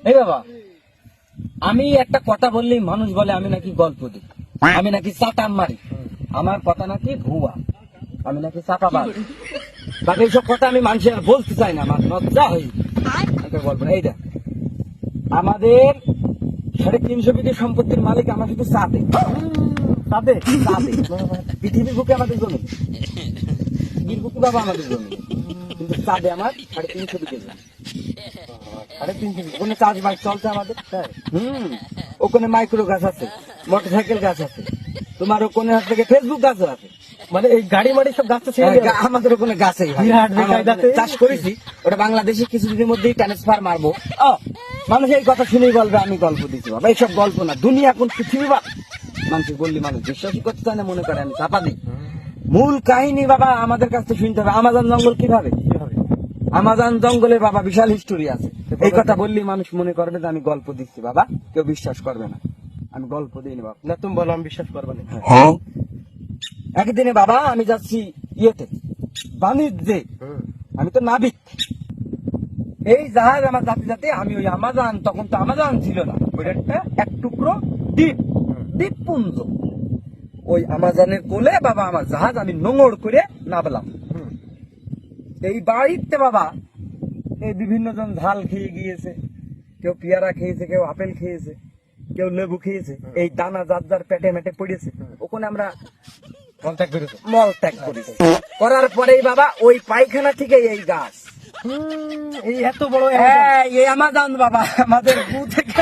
এই বাবা, আমি একটা কথা বললেই মানুষ বলে আমি নাকি গল্প দিই, আমি নাকি চাটাম মারি, আমার কথা নাকি ভুয়া, আমি নাকি চাপাবাজ। বাকি এইসব কথা আমি মানুষের আর বলতে চাই না, আমার লজ্জা হই একটা গল্প না। এইটা আমাদের 350 বিঘে সম্পত্তির মালিক আমার শুধু চাঁদে চাঁদে চাঁদে পৃথিবীর বুকে আমাদের জমি, পৃথিবীর বুকে বাবা আমাদের জমি, কিন্তু চাঁদে আমার 350 বিঘে জমি। 350 ওখানে চাষবাস চলছে আমাদের। ওখানে মাইক্রো গাছ আছে, মোটরসাইকেল গাছ আছে, তোমার ওখানে থেকে ফেসবুক গাছ আছে, মানে এই গাড়ি মাড়ি সব গাছ আমাদের ওখানে গাছেই হয়। চাষ করেছি, ওটা বাংলাদেশে কিছুদিনের মধ্যেই ট্রান্সফার মারবো। মানুষ এই কথা শুনেই বলবে আমি গল্প দিচ্ছি বাবা, এইসব গল্প না, দুনিয়া কোন পৃথিবী বা মানুষ বললি মানুষ বিশ্বাসই করতে চায় না, মনে করে আমি চাপা দিই। মূল কাহিনী বাবা আমাদের কাছ থেকে শুনতে হবে। আমাজন জঙ্গল কিভাবে? আমাজন জঙ্গলে বাবা বিশাল হিস্টোরি আছে। এই কথা বললি মানুষ মনে করবে যে আমি গল্প দিচ্ছি বাবা, কেউ বিশ্বাস করবে না, আমি গল্প দিইনি বাবা। না তুমি বলো, আমি বিশ্বাস করবো না। একদিনে বাবা আমি যাচ্ছি ইয়েতে বাণিজ্যে, আমি তো নাবিক, এই জাহাজ আমার যাতে যাতে আমি ওই আমাজন, তখন তো আমাজন ছিল না, ওইটা একটা এক টুকরো দ্বীপ, দ্বীপপুঞ্জ, ওই আমাজনের কোলে বাবা আমার জাহাজ আমি নোঙর করে নামলাম। এই বাড়িতে বাবা এই বিভিন্ন জন ঝাল খেয়ে গিয়েছে, কেউ পেয়ারা খেয়েছে, কেউ আপেল খেয়েছে, কেউ লেবু খেয়েছে, এই দানা যার যার পেটে মেটে পড়েছে। ওখানে আমরা মল ত্যাগ করেছি, করার পরেই বাবা ওই পায়খানা থেকে এই গাছ, এই এত বড় এই আমাজন বাবা আমাদের গু থেকে